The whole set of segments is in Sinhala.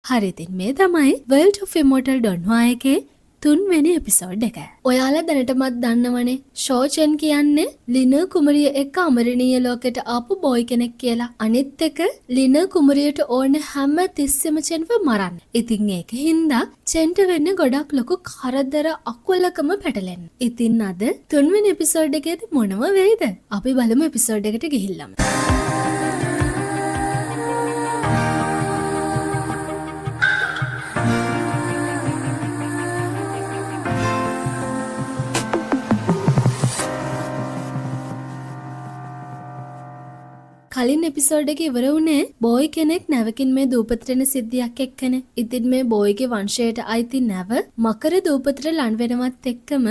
හරි ඉතින් මේ තමයි World of Immortal Donhua එකේ 3 වෙනි එපිසෝඩ් එක. ඔයාලා දැනටමත් දන්නවනේ ෂෝචෙන් කියන්නේ ලින කුමරිය එක්ක අමරණීය ලෝකෙට ආපු බොයි කෙනෙක් කියලා. අනිත් එක ලින කුමරියට ඕන හැම තිස්සෙම චෙන්ව මරන්න. ඉතින් ඒක හින්දා චෙන්ට වෙන්නේ ගොඩක් ලොකු කරදර අකුලකම පැටලෙන්න. ඉතින් අද 3 වෙනි එපිසෝඩ් එකේදී මොනව වෙයිද? අපි බලමු එපිසෝඩ් එකට ගිහිල්ලාම. කලින් එපිසෝඩ් එකේ ඉවර වුණේ බොයි කෙනෙක් නැවකින් මේ දූපතට එන සිද්ධියක් එක්කනේ. ඉතින් මේ බොයිගේ වංශයට අයිති නැව මකර දූපතට ලන් වෙනවත් එක්කම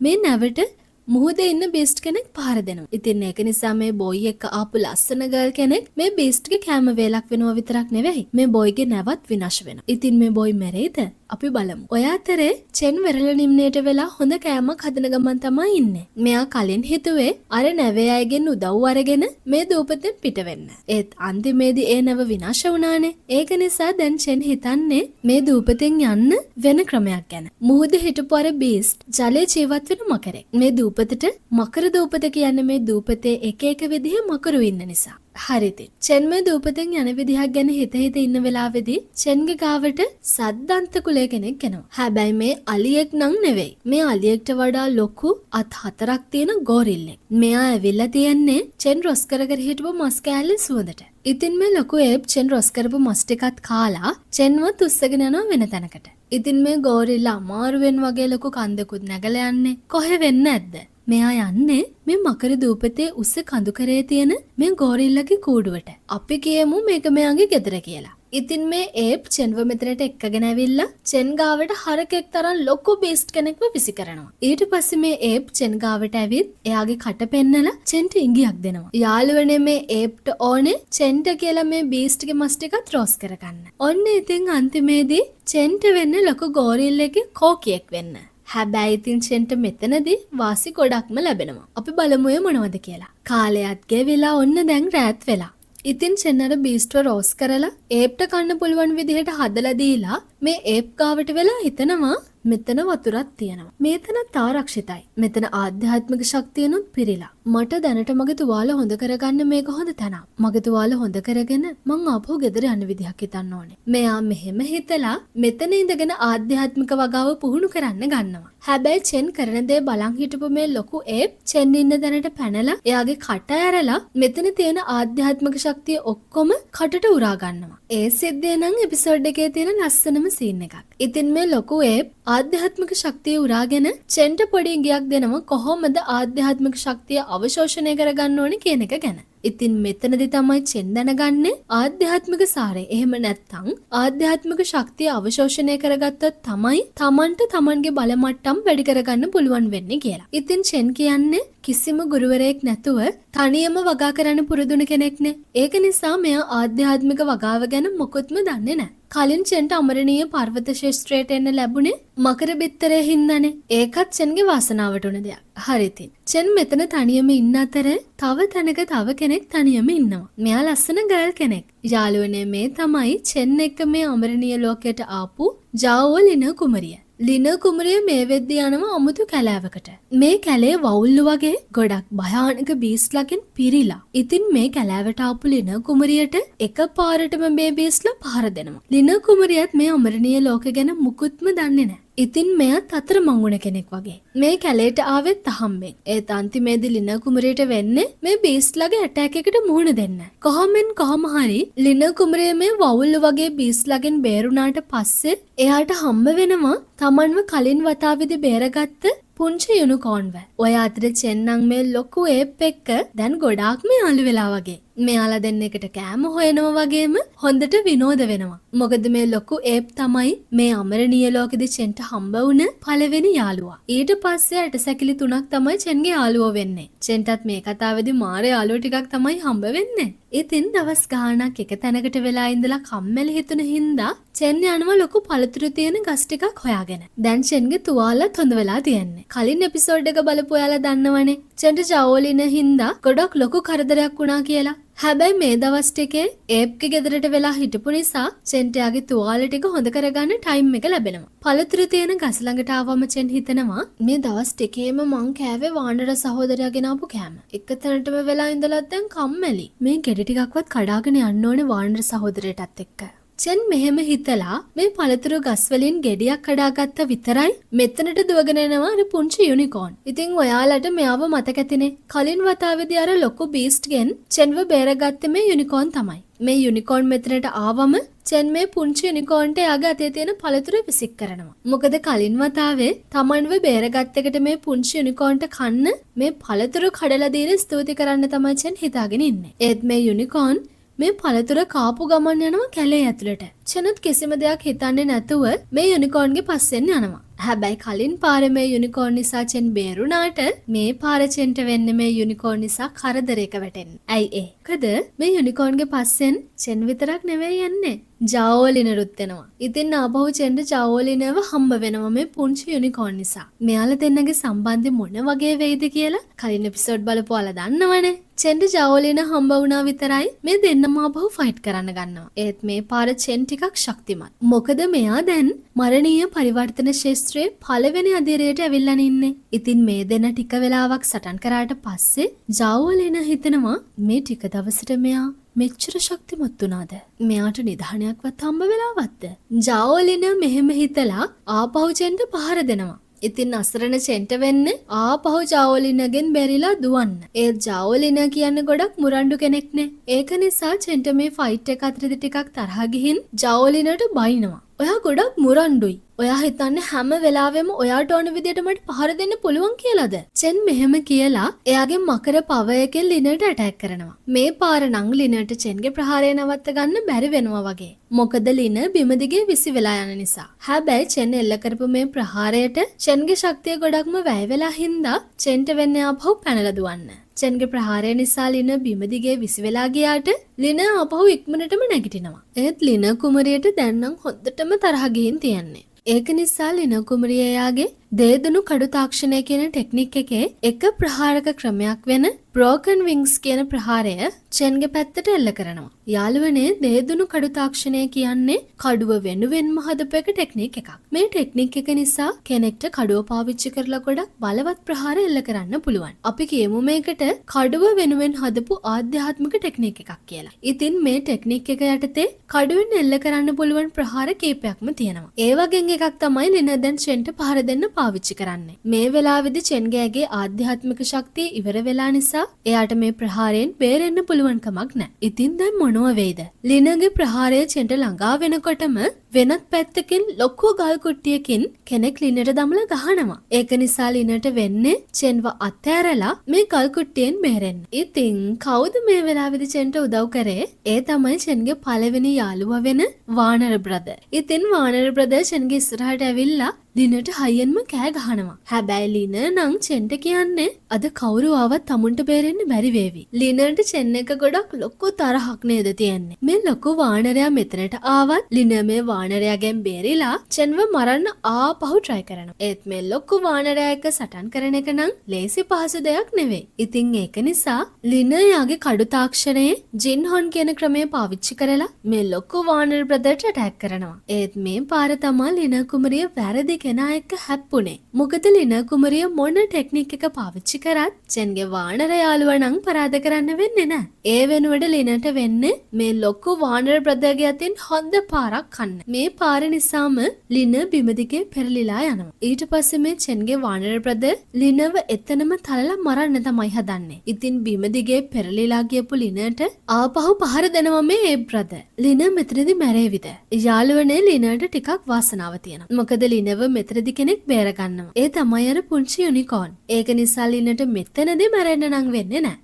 මේ නැවට මුහුදේ ඉන්න බීස්ට් කෙනෙක් පහර දෙනවා. ඉතින් ඒක නිසා මේ බොයි එක්ක ආපු ලස්සන ගර්ල් කෙනෙක් මේ බීස්ට්ගේ කැම වේලක් වෙනවා විතරක් නෙවෙයි මේ බොයිගේ නැවත් විනාශ වෙනවා. ඉතින් මේ බොයි මැරෙයිද? අපි බලමු. ඔය අතරේ චෙන් වෙරළ නිම්නයට වෙලා හොඳ කෑමක් හදන ගමන් තමයි ඉන්නේ. මෙයා කලින් හිතුවේ අර නැවේ අයගෙන් උදව් අරගෙන මේ දූපතෙන් පිට වෙන්න. ඒත් අන්තිමේදී ඒ නැව විනාශ වුණානේ. ඒක නිසා දැන් චෙන් හිතන්නේ මේ දූපතෙන් යන්න වෙන ක්‍රමයක් ගැන. මුහුදේ හිටපු අර බීස්ට් ජලයේ ජීවත් වෙන මකරෙක්. මේ දූපතට මකර දූපත කියන්නේ මේ දූපතේ එක විදිහේ මකරු ඉන්න නිසා. හරිද? චෙන් මේ දූපතෙන් යන විදිහක් ගැන හිත ඉන්න වෙලාවේදී චෙන්ගේ ගාවට සද්දන්ත කුලය කෙනෙක් එනවා. හැබැයි මේ අලියෙක් නම් නෙවෙයි. මේ අලියෙක්ට වඩා ලොකු අත් 4ක් තියෙන ගෝරිල්ලෙක්. මෙයා ඇවිල්ලා තියන්නේ චෙන් රොස් කර හිටපු මස් කෑල්ලේ සුවඳට. ඉතින් මේ ලොකු ඒප් චෙන් රොස් කරපු මස් ටිකත් කාලා චෙන්වත් උස්සගෙන යනවා වෙන තැනකට. ඉතින් මේ ගෝරිල්ලා අමාරුවෙන් වගේ ලොකු කන්දකුත් නැගලා යන්නේ. කොහෙ වෙන්නේ නැද්ද? මෙයා යන්නේ මේ මකර දූපතේ උස්ස කඳු කරේ තියෙන මේ ගෝරිල්ලගේ කූඩුවට. අපි කියමු මේක මෙයාගේ ගෙදර කියලා. ඉතින් මේ ඒප් චෙන්ව මෙතනට එක්කගෙන ඇවිල්ලා චෙන් ගාවට හරකෙක් තරම් ලොකු බීස්ට් කෙනෙක්ව විසි කරනවා. ඊට පස්සේ මේ ඒප් චෙන් ගාවට ඇවිත් එයාගේ කට පෙන්නලා චෙන්ට ඉඟියක් දෙනවා. යාළුවනේ මේ ඒප්ට ඕනේ චෙන්ට කියලා මේ බීස්ට්ගේ මස් ටිකත් රෝස් කරගන්න. ඔන්න ඉතින් අන්තිමේදී චෙන්ට වෙන්නේ ලොකු ගෝරිල්ලගේ කෝකියෙක් වෙන්න. හැබැයි ඉතින් චෙන්ට මෙතනදී වාසි ගොඩක්ම ලැබෙනවා. අපි බලමු ඒ මොනවද කියලා. කාලයත් ගෙවිලා ඔන්න දැන් රැත් වෙලා. ඉතින් චෙන් අර බීස්ට්ව රෝස් කරලා ඒප්ට කන්න පුළුවන් විදිහට හදලා දීලා මේ ඒප් ගාවට වෙලා හිතනවා මෙතන වතුරක් තියෙනවා. මේතනත් ආරක්ෂිතයි. මෙතන ආධ්‍යාත්මික ශක්තියනුත් පිරීලා. මට දැනට මගේ තුවාල හොඳ කරගන්න මේක හොඳ තැනක්. මගේ තුවාල හොඳ කරගෙන මං ආපහු ගෙදර යන්න විදිහක් හිතන්න ඕනේ. මෙයා මෙහෙම හිතලා මෙතන ඉඳගෙන ආධ්‍යාත්මික වගාව පුහුණු කරන්න ගන්නවා. හැබැයි චෙන් කරන දේ බලන් හිටපු මේ ලොකු ඒප් චෙන් ඉන්න දැනට පැනලා එයාගේ කට ඇරලා මෙතන තියෙන ආධ්‍යාත්මික ශක්තිය ඔක්කොම කටට උරා ගන්නවා. ඒ සිද්ධිය නම් එපිසෝඩ් එකේ තියෙන ලස්සනම සීන් එකක්. ඉතින් මේ ලොකු ඒප් ආධ්‍යාත්මික ශක්තිය උරාගෙන චෙන්ට පොඩි ඉඟියක් දෙනවා කොහොමද ආධ්‍යාත්මික ශක්තිය අවශෝෂණය කරගන්න ඕනේ කියන එක ගැන. ඉතින් මෙතනදී තමයි චෙන් දැනගන්නේ ආධ්‍යාත්මික සාරය. එහෙම නැත්නම් ආධ්‍යාත්මික ශක්තිය අවශෝෂණය කරගත්තොත් තමයි Tamanට Tamanගේ බල මට්ටම් වැඩි කරගන්න පුළුවන් වෙන්නේ කියලා. ඉතින් චෙන් කියන්නේ කිසිම ගුරුවරයෙක් නැතුව තනියම වගා කරන්න පුරුදුන කෙනෙක්නේ. ඒක නිසා මෙයා ආධ්‍යාත්මික වගාව ගැන මොකොත්ම දන්නේ නැහැ. කලින් චෙන්ට අමරණීය පර්වත ශේෂ්ත්‍රයට එන්න ලැබුණේ මකර බිත්තරේ හින්දානේ. ඒකත් චෙන්ගේ වාසනාවට උන දෙයක්. හරි ඉතින්. චෙන් මෙතන තනියම ඉන්න අතර තව තැනක තව කෙනෙක් තනියම ඉන්නවා. මෙයා ලස්සන ගර්ල් කෙනෙක්. යාළුවනේ මේ තමයි චෙන් එක්ක මේ අමරණීය ලෝකයට ආපු ජාවෝ ලින කුමරිය. ලින කුමරිය මේ වෙද්දී යනවා අමුතු කැලෑවකට. මේ කැලේ වවුල්ලු වගේ ගොඩක් භයානක බීස්ට්ලකින් පිරීලා. ඉතින් මේ කැලෑවට ආපු ලින කුමරියට එකපාරටම මේ බීස්ට්ලා පහර දෙනවා. ලින කුමරියත් මේ අමරණීය ලෝක ගැන මුකුත්ම දන්නේ නැහැ. ඉතින් මෙයත් අතර මංගුණ කෙනෙක් වගේ. මේ කැලේට ආවෙත් අහම්බෙන්. ඒත් අන්තිමේදී ලින කුමරියට වෙන්නේ මේ බීස්ට්ලාගේ ඇටැක් එකට මුහුණ දෙන්න. කොහොම හරි ලින කුමරිය මේ වවුල්ලු වගේ බීස්ට්ලාගෙන් බේරුණාට පස්සේ එයාට හම්බ වෙනවා Tamanව කලින් වතාවේදී බේරගත්ත පුංචි යුනිකෝර්න්ව. ඔය අතරේ චෙන්නං මේ ලොකු ඒප් එක්ක දැන් ගොඩාක්ම යාළු වෙලා වගේ. මෙයාලා දෙන්නෙකුට කෑම හොයනවා වගේම හොඳට විනෝද වෙනවා. මොකද මේ ලොකු ඒප් තමයි මේ අමරණීය ලෝකෙදි චෙන්ට හම්බ වුණ පළවෙනි යාළුවා. ඊට පස්සේ ඇටසැකිලි 3ක් තමයි චෙන්ගේ යාළුවෝ වෙන්නේ. චෙන්ටත් මේ කතාවේදී මාර යාළුවෝ ටිකක් තමයි හම්බ වෙන්නේ. ඉතින් දවස් ගාණක් එක තැනකට වෙලා ඉඳලා කම්මැලි හිතුන හින්දා චෙන් යනවා ලොකු පළතුරු තියෙන ගස් ටිකක් හොයාගෙන. දැන් චෙන්ගේ තුවාලත් හොඳ වෙලා තියෙන්නේ. කලින් එපිසෝඩ් එක බලපු ඔයාලා දන්නවනේ චෙන්ට ජවෝලින හින්දා ගොඩක් ලොකු කරදරයක් වුණා කියලා. හැබැයි මේ දවස් ටිකේ ඒප්ගේ ගෙදරට වෙලා හිටපු නිසා චෙන්ටයාගේ තුවාල ටික හොඳ කරගන්න ටයිම් එක ලැබෙනවා. පළතුරු තියෙන ගස් ළඟට ආවම චෙන් හිතනවා මේ දවස් ටිකේම මං කෑවේ වානර සහෝදරයාගෙන ආපු කෑම. එක තැනටම වෙලා ඉඳලත් දැන් කම්මැලි. මේ ගෙඩි ටිකක්වත් කඩාගෙන යන්න ඕනේ වානර සහෝදරයටත් එක්ක. චෙන් මෙහෙම හිතලා මේ පළතුරු ගස් වලින් ගෙඩියක් කඩාගත්ත විතරයි මෙතනට දුවගෙන එනවා අර පුංචි යුනිකෝන්. ඉතින් ඔයාලට මෙයාව මතක ඇතිනේ. කලින් වතාවේදී අර ලොකු බීස්ට්ගෙන් චෙන්ව බේරගත්තේ මේ යුනිකෝන් තමයි. මේ යුනිකෝන් මෙතනට ආවම චෙන් මේ පුංචි යුනිකෝන්ට එයාගේ අතේ තියෙන පළතුරු විසික් කරනවා. මොකද කලින් වතාවේ තමන්ව බේරගත් එකට මේ පුංචි යුනිකෝන්ට කන්න මේ පළතුරු කඩලා දීලා ස්තුති කරන්න තමයි චෙන් හිතාගෙන ඉන්නේ. ඒත් මේ යුනිකෝන් මේ පළතුර කාපු ගමන් යනවා කැලේ ඇතුළට. චෙනුත් කිසිම දෙයක් හිතන්නේ නැතුව මේ යුනිකෝන්ගේ පස්සෙන් යනවා. හැබැයි කලින් පාරේ මේ යුනිකෝන් නිසා චෙන් බේරුණාට මේ පාර චෙන්ට වෙන්නේ මේ යුනිකෝන් නිසා කරදරයක වැටෙන්නේ. ඇයි ඒ? මොකද මේ යුනිකෝන්ගේ පස්සෙන් චෙන් විතරක් නෙවෙයි යන්නේ. ජාවෝලිනරුත් එනවා. ඉතින් ආපහු චෙන්ට ජාවෝලිනව හම්බ වෙනවා මේ පුංචි යුනිකෝන් නිසා. මෙයාලා දෙන්නගේ සම්බන්ධය මොන වගේ වෙයිද කියලා කලින් එපිසෝඩ් බලපුවාලා දන්නවනේ. චෙන්ට ජාවෝලින හම්බ වුණා විතරයි මේ දෙන්නම ආපහු ෆයිට් කරන්න ගන්නවා. ඒත් මේ පාර චෙන් ටිකක් ශක්තිමත්. මොකද මෙයා දැන් මරණීය පරිවර්තන ශාස්ත්‍රයේ පළවෙනි අධීරයට ඇවිල්ලා ඉන්නේ. ඉතින් මේ දෙන්න ටික වෙලාවක් සටන් කරාට පස්සේ ජාවෝලින හිතනවා මේ ටික දවසට මෙයා මෙච්චර ශක්තිමත් වුණාද? මෙයාට නිධානයක්වත් හම්බ වෙලාවත්ද? ජාවෝලින මෙහෙම හිතලා ආපහු චෙන්ට පහර දෙනවා. ඉතින් අසරණ චෙන්ට වෙන්නේ ආපහු ජාවෝලිනගෙන් බැරිලා දුවන්න. ඒ ජාවෝලින කියන්නේ ගොඩක් මුරණ්ඩු කෙනෙක්නේ. ඒක නිසා චෙන්ට මේ ෆයිට් එක අතරදී ටිකක් තරහ ගිහින් ජාවෝලිනට බයිනවා. ඔයා ගොඩක් මුරණ්ඩුයි. ඔයා හිතන්නේ හැම වෙලාවෙම ඔයාට ඕන විදියට මට පහර දෙන්න පුළුවන් කියලාද? චෙන් මෙහෙම කියලා එයාගේ මකර පව එකෙන් ලිනට ඇටැක් කරනවා. මේ පාර නම් ලිනට චෙන්ගේ ප්‍රහාරය නවත්ත ගන්න බැරි වෙනවා වගේ. මොකද ලින බිම දිගේ විසි වෙලා යන නිසා. හැබැයි චෙන් එල්ල කරපු මේ ප්‍රහාරයට චෙන්ගේ ශක්තිය ගොඩක්ම වැය වෙලා හින්දා චෙන්ට වෙන්නේ ආපහු පැනලා දුවන්න. චෙන්ගේ ප්‍රහාරය නිසා ලින බිම දිගේ විසි වෙලා ගියාට ලින ආපහු ඉක්මනටම නැගිටිනවා. ඒත් ලින කුමරියට දැන් නම් හොද්දටම තරහ ගිහින් තියන්නේ. ඒක නිසා ලින කුමරිය එයාගේ දේදුණු කඩු තාක්ෂණය කියන ටෙක්නික් එකේ එක ප්‍රහාරක ක්‍රමයක් වෙන බ්‍රෝකන් විංස් කියන ප්‍රහාරය චෙන්ගේ පැත්තට එල්ල කරනවා. යාළුවනේ දේදුණු කඩු තාක්ෂණය කියන්නේ කඩුව වෙනුවෙන්ම හදපු එක ටෙක්නික් එකක්. මේ ටෙක්නික් එක නිසා කෙනෙක්ට කඩුව පාවිච්චි කරලා ගොඩක් බලවත් ප්‍රහාර එල්ල කරන්න පුළුවන්. අපි කියමු මේකට කඩුව වෙනුවෙන් හදපු ආධ්‍යාත්මික ටෙක්නික් එකක් කියලා. ඉතින් මේ ටෙක්නික් එක යටතේ කඩුවෙන් එල්ල කරන්න පුළුවන් ප්‍රහාර කීපයක්ම තියෙනවා. ඒ වගේ එකක් තමයි ලින දැන් චෙන්ට පහර දෙන්න පාවිච්චි කරන්නේ. මේ වෙලාවේදී චෙන්ගේගේ ආධ්‍යාත්මික ශක්තිය ඉවර වෙලා නිසා එයාට මේ ප්‍රහාරයෙන් බේරෙන්න පුළුවන් කමක් නැහැ. ඉතින් දැන් මොනව වෙයිද? ලිනගේ ප්‍රහාරය චෙන්ට ළඟා වෙනකොටම වෙනත් පැත්තකින් ලොකු ගල් කුට්ටියකින් කෙනෙක් ලිනට දමලා ගහනවා. ඒක නිසා ලිනට වෙන්නේ චෙන්ව අත්හැරලා මේ ගල් කුට්ටියෙන් බේරෙන්න. ඉතින් කවුද මේ වෙලාවේදී චෙන්ට උදව් කරේ? ඒ තමයි චෙන්ගේ පළවෙනි යාළුවා වෙන වානර බ්‍රදර්. ඉතින් වානර බ්‍රදර් චෙන්ගේ ඉස්සරහට ඇවිල්ලා ලිනට හයියෙන්ම කෑ ගහනවා. හැබැයි ලින නම් චෙන්ට කියන්නේ අද කවුරු ආවත් තමුන්ට බේරෙන්න බැරි වේවි. ලිනට චෙන් එක ගොඩක් ලොකු තරහක් නේද තියෙන්නේ. මේ ලොකු වානරයා මෙතනට ආවත් ලින මේ වානරයාගෙන් බේරිලා චෙන්ව මරන්න ආපහු try කරනවා. ඒත් මේ ලොකු වානරයා එක්ක සටන් කරන එක නම් ලේසි පහසු දෙයක් නෙවෙයි. ඉතින් ඒක නිසා ලින යාගේ කඩු තාක්ෂණයේ ජින්හොන් කියන ක්‍රමය පාවිච්චි කරලා මේ ලොකු වානර බ්‍රදර්ට attack කරනවා. ඒත් මේ පාර තමයි ලින කුමරිය වැරදි කෙනා එක්ක හැප්පුණේ. මොකද ලින කුමරිය මොන ටෙක්නික් එක පාවිච්චි කරත් චෙන්ගේ වානර යාළුවා නම් පරාද කරන්න වෙන්නේ නැහැ. ඒ වෙනුවට ලිනට වෙන්නේ මේ ලොකු වානර බ්‍රදර්ගේ අතින් හොඳ පාරක් කන්න. මේ පාර නිසාම ලින බිම දිගේ පෙරලිලා යනවා. ඊට පස්සේ මේ චෙන්ගේ වානර බ්‍රදර් ලිනව එතනම තලලා මරන්න තමයි හදන්නේ. ඉතින් බිම දිගේ පෙරලිලා ගියපු ලිනට ආපහු පහර දෙනවා මේ ඒ බ්‍රදර්. ලින මෙතනදී මැරෙවිද? යාළුවනේ ලිනට ටිකක් වාසනාව තියෙනවා. මොකද ලිනව මෙතනදී කෙනෙක් බේර ගන්නවා. ඒ තමයි අර පුංචි යුනිකෝන්. ඒක නිසා ලිනට මෙතනදී මැරෙන්න නම් වෙන්නේ නැහැ.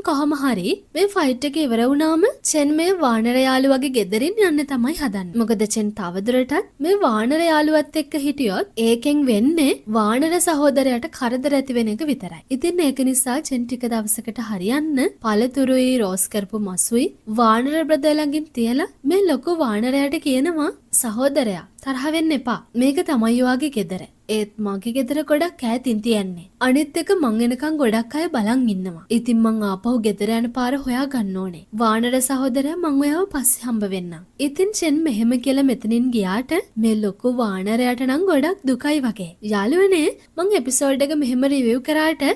කොහොම හරි මේ ෆයිට් එක ඉවර වුණාම චෙන් මේ වානර යාළුවගේ ගෙදරින් යන්න තමයි හදන්නේ. මොකද චෙන් තවදුරටත් මේ වානර යාළුවත් එක්ක හිටියොත් ඒකෙන් වෙන්නේ වානර සහෝදරයාට කරදර ඇති වෙන එක විතරයි. ඉතින් ඒක නිසා චෙන් ටික දවසකට හරියන්න පළතුරුයි රෝස් කරපු මසුයි වානර බ්‍රදර් ළඟින් තියලා මේ ලොකු වානරයාට කියනවා සහෝදරයා තරහ වෙන්න එපා. මේක තමයි ඔයාගේ ගෙදර. ඒත් මගේ ගෙදර ගොඩක් ඈතින් තියන්නේ. අනිත් එක මං එනකන් ගොඩක් අය බලන් ඉන්නවා. ඉතින් මං ආපහු ගෙදර යන පාර හොයා ගන්න ඕනේ. වානර සහෝදරයා මං ඔයාව පස්සේ හම්බ වෙන්නම්. ඉතින් චෙන් මෙහෙම කියලා මෙතනින් ගියාට මේ ලොකු වානරයාට නම් ගොඩක් දුකයි වගේ. යාළුවනේ මං එපිසෝඩ් එක මෙහෙම රිවිව් කරාට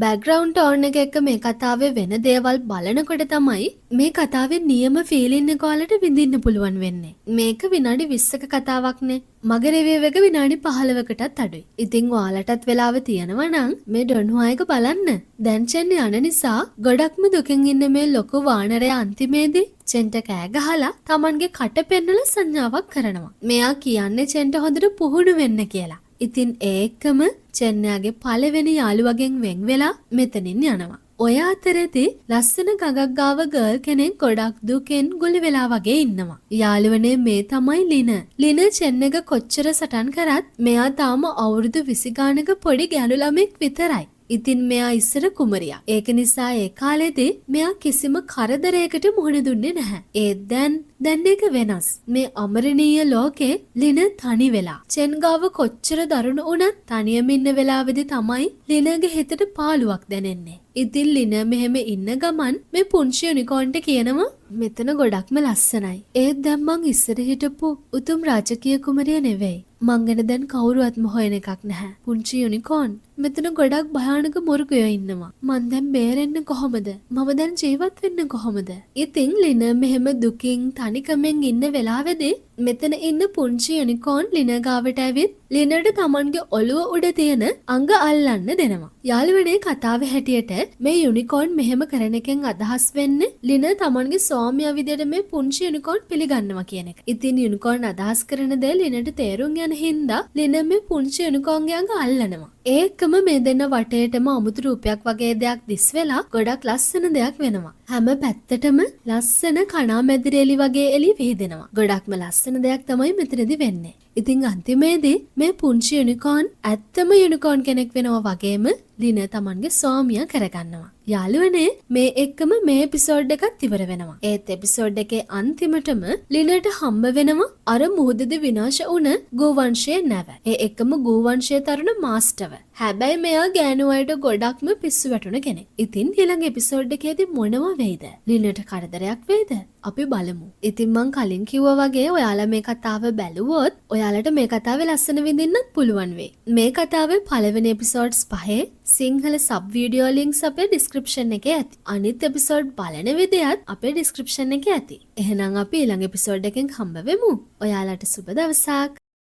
බෑග්‍රවුන්ඩ් ටෝන් එක එක්ක මේ කතාවේ වෙන දේවල් බලනකොට තමයි මේ කතාවේ නියම ෆීලින් එක ඔයාලට විඳින්න පුළුවන් වෙන්නේ. මේක විනාඩි 20ක කතාවක්නේ. මගේ රිවිව් එක විනාඩි 15කටත් අඩුයි. ඉතින් ඔයාලටත් වෙලාව තියෙනවා නම් මේ ඩොන්හුවා එක බලන්න. දැන් චෙන් යන නිසා ගොඩක්ම දුකින් ඉන්න මේ ලොකු වානරයා අන්තිමේදී චෙන්ට කෑ ගහලා Tamanගේ කට පෙන්නලා සංඥාවක් කරනවා. මෙයා කියන්නේ චෙන්ට හොඳට පුහුණු වෙන්න කියලා. ඉතින් ඒකම චෙන්යාගේ පළවෙනි යාළුවගෙන් වෙන් වෙලා මෙතනින් යනවා. ඔය අතරේදී ලස්සන ගඟක් ගාව ගර්ල් කෙනෙක් ගොඩක් දුකෙන් ගුලි වෙලා වගේ ඉන්නවා. යාළුවනේ මේ තමයි ලින. ලින චෙන් එක කොච්චර සටන් කරත් මෙයා තාම අවුරුදු 20 ගානක පොඩි ගැලු ළමෙක් විතරයි. ඉතින් මෙයා ඉස්සර කුමරියා. ඒක නිසා ඒ කාලේදී මෙයා කිසිම කරදරයකට මුහුණ දුන්නේ නැහැ. ඒත් දැන් ඒක වෙනස්. මේ අමරණීය ලෝකේ ලින තනි වෙලා. චෙන් ගාව කොච්චර දරුණු වුණත් තනියම ඉන්න වෙලාවෙදී තමයි ලිනගේ හිතට පාළුවක් දැනෙන්නේ. ඉතින් ලින මෙහෙම ඉන්න ගමන් මේ පුංචි යුනිකෝන්ට කියනවා මෙතන ගොඩක්ම ලස්සනයි. ඒත් දැන් මං ඉස්සර හිටපු උතුම් රාජකීය කුමරිය නෙවෙයි. මං ගැන දැන් කවුරුවත්ම හොයන එකක් නැහැ. පුංචි යුනිකෝන් මෙතන ගොඩක් භයානක මුර්ගයෝ ඉන්නවා. මං දැන් බේරෙන්න කොහොමද? මම දැන් ජීවත් වෙන්න කොහොමද? ඉතින් ලින මෙහෙම දුකින් තනිකමෙන් ඉන්න වෙලාවෙදී මෙතන ඉන්න පුංචි යුනිකෝන් ලින ගාවට ඇවිත් ලිනට Tamanගේ ඔළුව උඩ තියෙන අඟ අල්ලන්න දෙනවා. යාළුවනේ කතාවේ හැටියට මේ යුනිකෝන් මෙහෙම කරන එකෙන් අදහස් වෙන්නේ ලින Tamanගේ ස්වාමියා විදියට මේ පුංචි යුනිකෝන් පිළිගන්නවා කියන එක. ඉතින් යුනිකෝන් අදහස් කරන දේ ලිනට තේරුම් යන හින්දා ලින මේ පුංචි යුනිකෝන්ගේ අඟ අල්ලනවා. ඒකම මේ දෙන්න වටේටම අමුතු රූපයක් වගේ දෙයක් දිස් වෙලා ගොඩක් ලස්සන දෙයක් වෙනවා. හැම පැත්තටම ලස්සන කණා මැදිරේලි වගේ එලි විහිදෙනවා. ගොඩක්ම ලස්සන දෙයක් තමයි මෙතනදී වෙන්නේ. ඉතින් අන්තිමේදී මේ පුංචි යුනිකෝන් ඇත්තම යුනිකෝන් කෙනෙක් වෙනවා වගේම ලින Tamanගේ ස්වාමියා කරගන්නවා. යාළුවනේ මේ එක්කම මේ එපිසෝඩ් එකත් ඉවර වෙනවා. ඒත් එපිසෝඩ් එකේ අන්තිමටම ලිනට හම්බ වෙනවා අර මුහුදේ විනාශ වුණ ගෝවංශයේ නැව. ඒ එක්කම ගෝවංශයේ තරුණ මාස්ටර්ව. හැබැයි මෙයා ගෑනු අයට ගොඩක්ම පිස්සු වැටුණ කෙනෙක්. ඉතින් ඊළඟ එපිසෝඩ් එකේදී මොනව වෙයිද? ලිනට කරදරයක් වෙයිද? අපි බලමු. ඉතින් මං කලින් කිව්වා වගේ ඔයාලා මේ කතාව බැලුවොත් ඔයාලට මේ කතාවේ ලස්සන විඳින්නත් පුළුවන් වෙයි. මේ කතාවේ පළවෙනි episodes 5 Sinhala sub video links අපේ ඩිස්ක්‍රිප්ෂන් එකේ ඇති. අනිත් එපිසෝඩ් බලන විදියත් අපේ ඩිස්ක්‍රිප්ෂන් එකේ ඇති. එහෙනම් අපි ඊළඟ එපිසෝඩ් එකෙන් හම්බ වෙමු. ඔයාලට සුබ දවසක්.